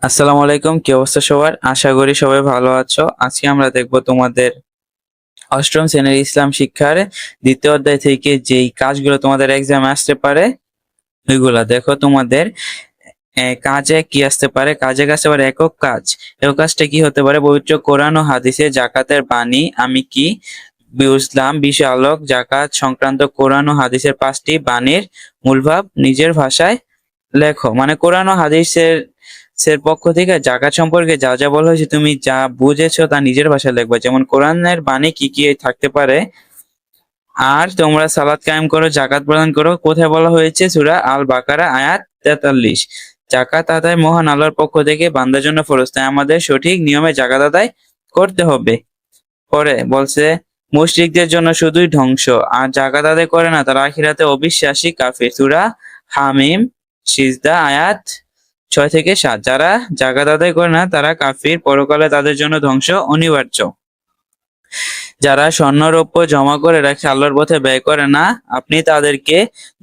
আসসালামু আলাইকুম, কি অবস্থা সবার? আশা করি সবাই ভালো আছো। আজকে আমরা দেখব তোমাদের অষ্টম শ্রেণীর ইসলাম শিক্ষার দ্বিতীয় অধ্যায় থেকে যেই কাজগুলো তোমাদের এক্সামে আসতে পারে ওইগুলা দেখো। তোমাদের কাজে কি আসতে পারে? কাজে আসতে পারে একক কাজ। একক কাজটা কি হতে পারে? পবিত্র কোরআন ও হাদিসে জাকাতের বাণী আমি কি বুঝলাম বিষয় আলোক জাকাত সংক্রান্ত কোরআন ও হাদিসের 5টি বাণীর মূলভাব নিজের ভাষায় লেখো। মানে কোরআন ও হাদিসের পক্ষ থেকে জাকাত সম্পর্কে যা যা বলা হয়েছে তুমি যা বুঝেছো তা নিজের ভাষায় লিখবে। যেমন কোরআনের বাণী কি কি থাকতে পারে, আর তোমরা সালাত কায়েম করো, জাকাত প্রদান করো। কোথায় বলা হয়েছে? সূরা আল বাকারা আয়াত 43। জাকাত আদায় মহান আল্লাহর পক্ষ থেকে বান্দার জন্য ফরজ, তাই আমাদের সঠিক নিয়মে জাকাত আদায় করতে হবে। পরে বলছে মুশরিকদের জন্য শুধুই ধ্বংস, আর জাকাত আদায় করে না তারা আখিরাতে অবিশ্বাসী কাফির। সূরা হামিম সিজদা আয়াত 6 থেকে 7। যারা জাকাত আদায় করে না তারা কাফির, পরকালে তাদের জন্য ধ্বংস অনিবার্য। যারা স্বর্ণ রৌপ্য জমা করে রাখে আল্লাহর পথে ব্যয় করে না, আপনি তাদেরকে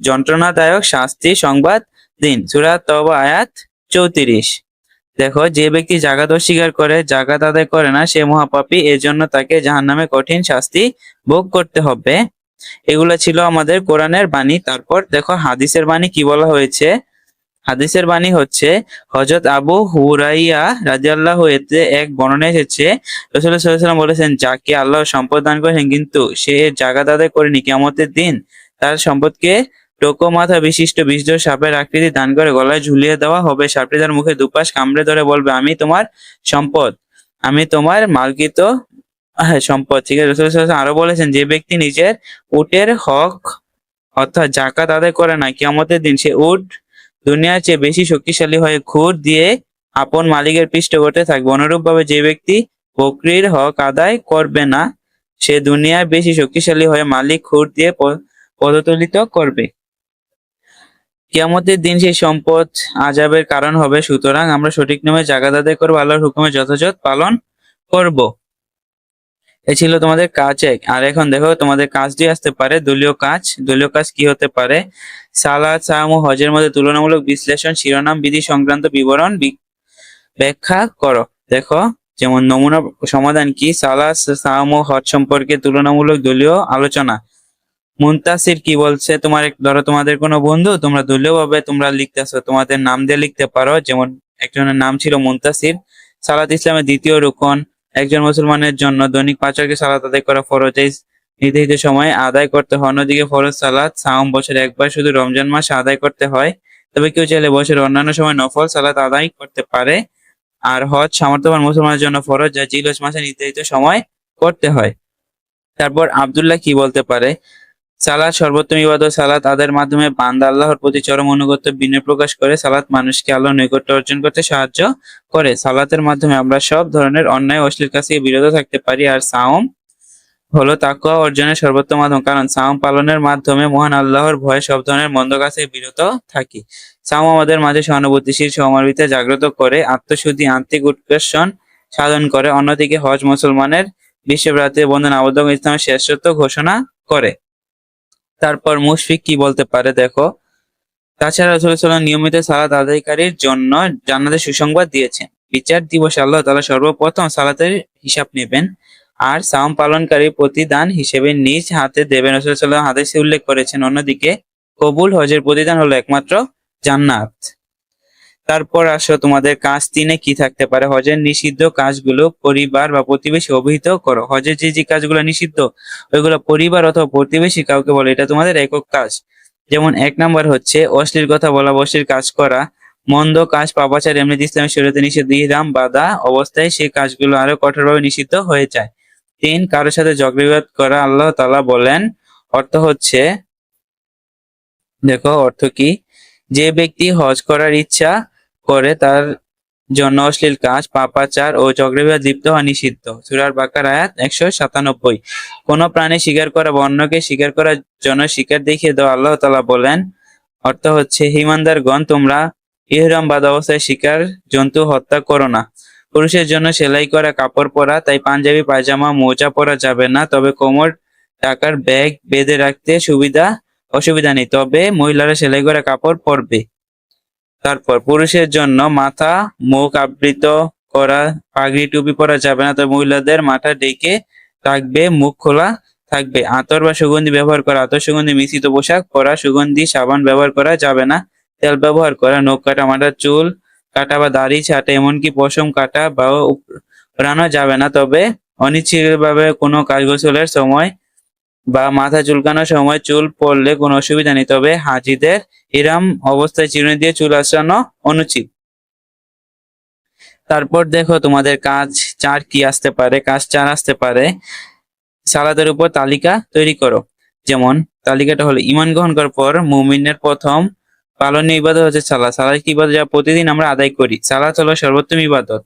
যন্ত্রণাদায়ক শাস্তি সংবাদ দিন। সূরা তওবা আয়াত 34। দেখো, যে ব্যক্তি জাকাত অস্বীকার করে, জাকাত আদায় করে না, সে মহাপাপী, এজন্য তাকে জাহান্নামে কঠিন শাস্তি ভোগ করতে হবে। এগুলা ছিল আমাদের কোরআনের বাণী। তারপর দেখো হাদিসের বাণী কি বলা হয়েছে। হাদিসের বাণী হচ্ছে হযরত আবু হুরাইরা রাদিয়াল্লাহু এতে এক বর্ণনায় এসেছে রাসূলুল্লাহ সাল্লাল্লাহু আলাইহি ওয়াসাল্লাম বলেছেন, যাকে আল্লাহ সম্পদ দান করেছেন কিন্তু সে জাকাত আদায় করেনি, কিয়ামতের দিন তার সম্পদকে টোকো মাথা বিশিষ্ট বিষধর সাপের আকৃতি দান করে গলায় ঝুলিয়ে দেওয়া হবে। সাপটি তার মুখে দুপাশ কামড়ে ধরে বলবে, আমি তোমার সম্পদ, আমি তোমার মালকিত সম্পদ। ঠিক আছে। রাসূলুল্লাহ সাল্লাল্লাহু আলাইহি ওয়াসাল্লাম আরো বলেছেন, যে ব্যক্তি নিজের উটের হক অর্থাৎ জাকাত আদায় করে না, কিয়ামতের দিন সে উট দুনিয়ার চেয়ে বেশি শক্তিশালী হয়ে খুর দিয়ে আপন মালিকের পিষ্ট করতে থাকবে। অনুরূপ ভাবে যে ব্যক্তি বকরির হক আদায় করবে না, সে দুনিয়ায় বেশি শক্তিশালী হয়ে মালিক খুর দিয়ে পদতলিত করবে। কিয়ামতের দিন সেই সম্পদ আযাবের কারণ হবে। সুতরাং আমরা সঠিক নিয়মে জাকাত আদায় করবো, আল্লাহর হুকুমে যথাযথ পালন করব। এ ছিল তোমাদের কাজ 1। আর এখন দেখো তোমাদের কাজ 2 আসতে পারে দলীয় কাজ। দলীয় কাজ কি হতে পারে? সালাত, সাওম ও হজের মধ্যে তুলনামূলক বিশ্লেষণ, শিরোনাম, বিধি সংক্রান্ত বিবরণ ব্যাখ্যা করো। দেখো, যেমন নমুনা সমাধান কি? সালাত, সাওম ও হজ সম্পর্কে তুলনামূলক দলীয় আলোচনা। মুনতাসির কি বলছে? ধরো তোমাদের কোনো বন্ধু, তোমরা দলীয় ভাবে তোমরা লিখতেছো, তোমাদের নাম দিয়ে লিখতে পারো। যেমন একজনের নাম ছিল মুনতাসির। সালাত ইসলামের দ্বিতীয় রুকন। একজন মুসলমানের জন্য দৈনিক 5 ওয়াক্ত সালাত আদায় করা ফরজ। এই নির্ধারিত সময়ে আদায় করতে হয়। অন্যদিকে ফরজ সালাত সাওম বছরে একবার শুধু রমজান মাসে আদায় করতে হয়। তবে কেউ চাইলে বছরের অন্যান্য সময় নফল সালাত আদায় করতে পারে। আর হজ সামর্থ্যবান মুসলমানের জন্য ফরজ, যা জিলহজ মাসে নির্ধারিত সময় করতে হয়। তারপর আব্দুল্লাহ কি বলতে পারে? সালাত সর্বোত্তম ইবাদত। সালাত আদায়ের মাধ্যমে বান্দা আল্লাহর প্রতি চরম আনুগত্য বিনয় প্রকাশ করে। সালাত মানুষকে আল্লাহর নৈকট্য অর্জন করতে সাহায্য করে। সালাতের মাধ্যমে আমরা সব ধরনের অন্যায় অশ্লীল কাজ থেকে বিরত থাকতে পারি। আর সাওম হলো তাকওয়া অর্জনের সর্বোত্তম মাধ্যম, কারণ সাওম পালনের মাধ্যমে মহান আল্লাহর ভয়ে সব ধরনের মন্দ কাজ থেকে বিরত থাকি। সাওম আমাদের মাঝে সহানুভূতিশীল সহমর্মিতা জাগ্রত করে, আত্মশুদ্ধি, আত্মিক উৎকর্ষণ সাধন করে। অন্যদিকে হজ মুসলমানের বিশ্বব্রাতের বন্ধন আবদ্ধ করে ইসলামের শ্রেষ্ঠত্ব ঘোষণা করে। তারপর মুশফিক কি বলতে পারে? দেখো, তাছাড়া রাসূলুল্লাহ সাল্লাল্লাহু আলাইহি ওয়াসাল্লাম নিয়মিত সালাত আদায়কারীর জন্য জান্নাতের সুসংবাদ দিয়েছেন। বিচার দিবসে আল্লাহ তাআলা সর্বপ্রথম সালাতের হিসাব নেবেন, আর সাওম পালনকারী প্রতিদান হিসেবে নিজ হাতে দেবেন। রাসূলুল্লাহ সাল্লাল্লাহু আলাইহি ওয়াসাল্লাম হাদিসে উল্লেখ করেছেন। অন্যদিকে কবুল হজের প্রতিদান হলো একমাত্র জান্নাত। তারপর আসো তোমাদের কাজ 3-এ কি থাকতে পারে? হজের নিষিদ্ধ কাজগুলো পরিবার বা প্রতিবেশী অবহিত করো। হজের যে যে কাজগুলো নিষিদ্ধ ওইগুলো পরিবার অথবা প্রতিবেশী কাউকে বলো, এটা তোমাদের একক কাজ। যেমন 1 নাম্বার হচ্ছে অশ্লীল কথা বলা, অশ্লীল কাজ করা, মন্দ কাজ, পাপাচার, এমনিতে ইসলামের শরীয়তে নিষিদ্ধ, ইহরাম বাঁধা অবস্থায় সেই কাজগুলো আরো কঠোরভাবে নিষিদ্ধ হয়ে যায়। 3, কারোর সাথে ঝগড়া বিবাদ করা। আল্লাহ তাআলা বলেন, অর্থ হচ্ছে, দেখো অর্থ কি, যে ব্যক্তি হজ করার ইচ্ছা করে তার জন্য অশ্লীল কাজ, পাপাচার ও ঝগড়া বিবাদ লিপ্ত হওয়া নিষিদ্ধ। সূরা বাকারা আয়াত 197। কোন প্রাণী শিকার করা বা অন্যকে শিকার করার জন্য শিকার দেখিয়ে দেওয়া। আল্লাহ তাআলা বলেন, অর্থ হচ্ছে, হে ঈমানদারগণ, তোমরা ইহরাম বাঁধা অবস্থায় শিকার জন্তু হত্যা করো না। পুরুষের জন্য সেলাই করা কাপড় পরা, তাই পাঞ্জাবি, পায়জামা, মোজা পরা যাবে না। তবে কোমর টাকার ব্যাগ বেঁধে রাখতে অসুবিধা নেই, তবে মহিলারা সেলাই করা কাপড় পরবে। তারপর পুরুষের জন্য মাথা মুখ আবৃত করা পাগড়ি টুপি পরা যাবে না, তবে মহিলাদের মাথা ঢেকে রাখবে, মুখ খোলা থাকবে। আতর বা সুগন্ধি ব্যবহার করা, আতর সুগন্ধি মিশ্রিত পোশাক পরা, সুগন্ধি সাবান ব্যবহার করা যাবে না, তেল ব্যবহার করা, নখ কাটা, মাথার চুল কাটা বা দাড়ি ছাঁটা, এমনকি পশম কাটা বা উপড়ানো যাবে না। তবে অনিচ্ছাকৃতভাবে কোনো কাজগোসলের সময় বা মাথা চুলকানোর সময় চুল পড়লে কোনো অসুবিধা নেই, তবে হাজিদের এরম অবস্থায় চিরুনি দিয়ে চুল আঁচড়ানো অনুচিত। তারপর দেখো তোমাদের কাজ 4 কি আসতে পারে। কাজ 4 আসতে পারে, সালাতের উপর তালিকা তৈরি করো। যেমন তালিকাটা হলো, ঈমান গ্রহণ করার পর মুমিনের প্রথম পালনীয় ইবাদত হচ্ছে সালাত। সালাত কি ইবাদত যা প্রতিদিন আমরা আদায় করি। সালাত হলো সর্বোত্তম ইবাদত।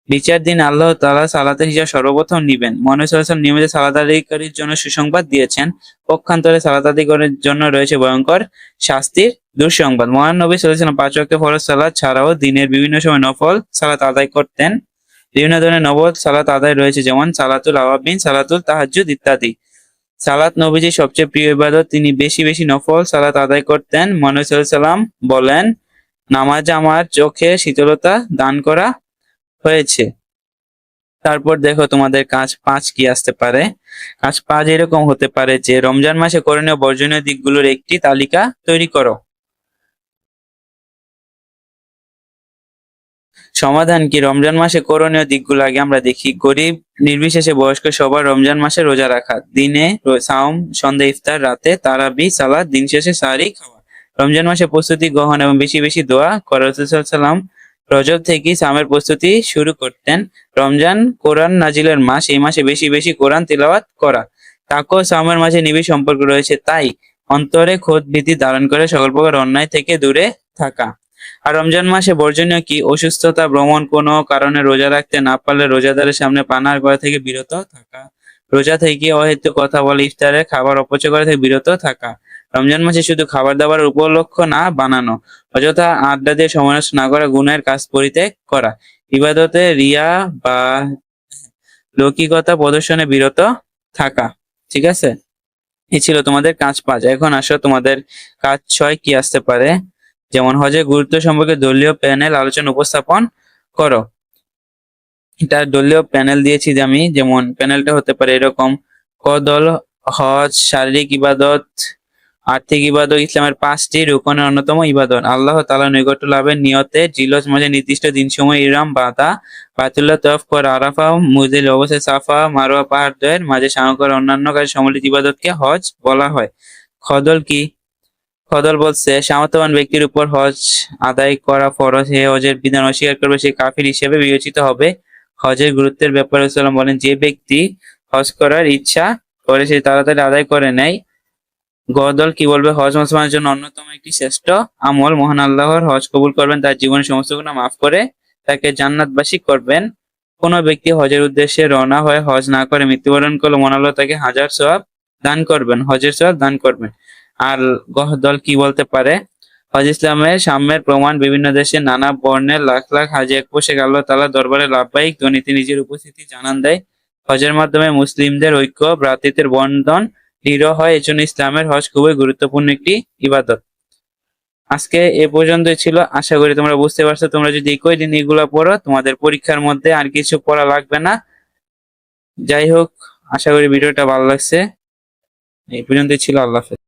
বিচার দিন আল্লাহ তাআলা সালাতের হিসাব সর্বপ্রথম নিবেন। মহানবী সাল্লাল্লাহু আলাইহি ওয়াসাল্লাম নিয়মিত সালাত আদায়কারীর জন্য সুসংবাদ দিয়েছেন, পক্ষান্তরে সালাত আদায়কারীর জন্য রয়েছে ভয়ঙ্কর শাস্তির দুঃসংবাদ। মহান নবী সাল্লাল্লাহু আলাইহি ওয়াসাল্লাম 5 ওয়াক্ত ফরজ সালাত ছাড়াও দিনের বিভিন্ন সময় নফল সালাত আদায় করতেন। বিভিন্ন ধরনের নফল সালাত আদায় রয়েছে, যেমন সালাতুল আওয়াবিন, সালাতুল তাহাজ্জুদ ইত্যাদি। সালাত নবীজির সবচেয়ে প্রিয় ইবাদত, তিনি বেশি বেশি নফল সালাত আদায় করতেন। মহানবী সাল্লাল্লাহু আলাইহি ওয়াসাল্লাম বলেন, নামাজ আমার চোখে শীতলতা দান করা হয়েছে। তারপর দেখো তোমাদের কাজ 5 কি আসতে পারে। কাজ 5 এরকম হতে পারে যে রমজান মাসে করণীয় বর্জনীয় দিকগুলোর একটি তালিকা তৈরি করো। সমাধান কি? রমজান মাসে করণীয় দিকগুলো আগে আমরা দেখি। গরিব নির্বিশেষে বয়স্ক সবার রমজান মাসে রোজা রাখা, দিনে সাওম, সন্ধ্যা ইফতার, রাতে তারাবি সালাত, দিন শেষে সাহরি খাওয়া। রমজান মাসে প্রস্তুতি গ্রহণ এবং বেশি বেশি দোয়া করা। রাসূল সাল্লাল্লাহু আলাইহি ওয়াসাল্লাম রজব থেকেই সামের প্রস্তুতি শুরু করতেন। রমজান কোরআন নাজিলের মাস, এই মাসে বেশি বেশি কোরআন তিলাওয়াত করা। তাকওয়া ও সাওমের মাঝে নিবিড় সম্পর্ক রয়েছে, তাই অন্তরে খোদ ভীতি ধারণ করে সকল প্রকার অন্যায় থেকে দূরে থাকা। আর রমজান মাসে বর্জনীয় কি? অসুস্থতা, ভ্রমণ, কোনো কারণে রোজা রাখতে না পারলে রোজাদারের সামনে পানাহার করা থেকে বিরত থাকা। রোজা থেকে অহেতুক কথা বলে ইফতারে খাবার অপচয় করা থেকে বিরত থাকা। রমজান মাসে শুধু খাবার দাবারের উপলক্ষ না বানানো, অযথা আড্ডা দিয়ে সময় নষ্ট না করা, গুনাহের কাজ পরিত্যাগ করা, ইবাদতে রিয়া বা লৌকিকতা প্রদর্শনে বিরত থাকা। ঠিক আছে, এই ছিল তোমাদের কাজ 5। এখন আসো তোমাদের কাজ 6 কি আসতে পারে। যেমন হজের গুরুত্ব সম্পর্কে দলীয় প্যানেল আলোচনা উপস্থাপন করো। এটা দলীয় প্যানেল দিয়েছি যে আমি, যেমন প্যানেলটা হতে পারে এরকম: ক দল হজ শারীরিক ইবাদত, আর্থিক ইবাদত, ইসলামের 5টি রুকনের অন্যতম ইবাদত, আল্লাহ তাআলার নৈকট্য লাভের নিয়তে জিলহজ মাসে নির্দিষ্ট দিন সময় ইহরাম বাঁধা, বায়তুল্লাহ তওয়াফ করা, আরাফা মুজদালিফা অবস্থায় সাফা মারওয়া পাহাড়দ্বয়ের মাঝে সামনে করা অন্যান্য কাজে সম্মিলিত ইবাদতকে হজ বলা হয়। খদল কি? খদল বলছে সামর্থ্যবান ব্যক্তির উপর হজ আদায় করা ফরজ, হে হজের বিধান অস্বীকার করবে সে কাফির হিসেবে বিবেচিত হবে। হজের গুরুত্বের ব্যাপারে রাসূলুল্লাহ বলেন, যে ব্যক্তি হজ করার ইচ্ছা করে সে তাড়াতাড়ি আদায় করে নেয়। গদল কি বলবে? হজ মুসলমানের জন্য অন্যতম একটি শ্রেষ্ঠ আমল, মহান আল্লাহর হজ কবুল করবেন, তার জীবনের সমস্ত গুনাহ মাফ করে তাকে জান্নাতবাসী করবেন। কোন ব্যক্তি হজের উদ্দেশ্যে রওনা হয়ে হজ না করে মৃত্যুবরণ করলে মহান আল্লাহ তাকে 1000 সওয়াব দান করবেন, হজের সওয়াব দান করবেন। আর গহদল কি বলতে পারে? হজ ইসলামের সাম্যের প্রমাণ, বিভিন্ন দেশে নানা বর্ণের লাখ লাখ হাজি এক পোশাক আল্লাহ তাআলা দরবারে লাভবাহিক ধ্বনিতে নিজের উপস্থিতি জানান দেয়। হজের মাধ্যমে মুসলিমদের ঐক্য ভ্রাতৃত্বের বন্ধন দৃঢ় হয়, এজন্য ইসলামের হজ খুবই গুরুত্বপূর্ণ একটি ইবাদত। আজকে এ পর্যন্তই ছিল, আশা করি তোমরা বুঝতে পারছো। তোমরা যদি একই দিন এগুলা পড়ো, তোমাদের পরীক্ষার মধ্যে আর কিছু পড়া লাগবে না। যাই হোক, আশা করি ভিডিওটা ভালো লাগছে। এই পর্যন্তই ছিল, আল্লাহ হাফেজ।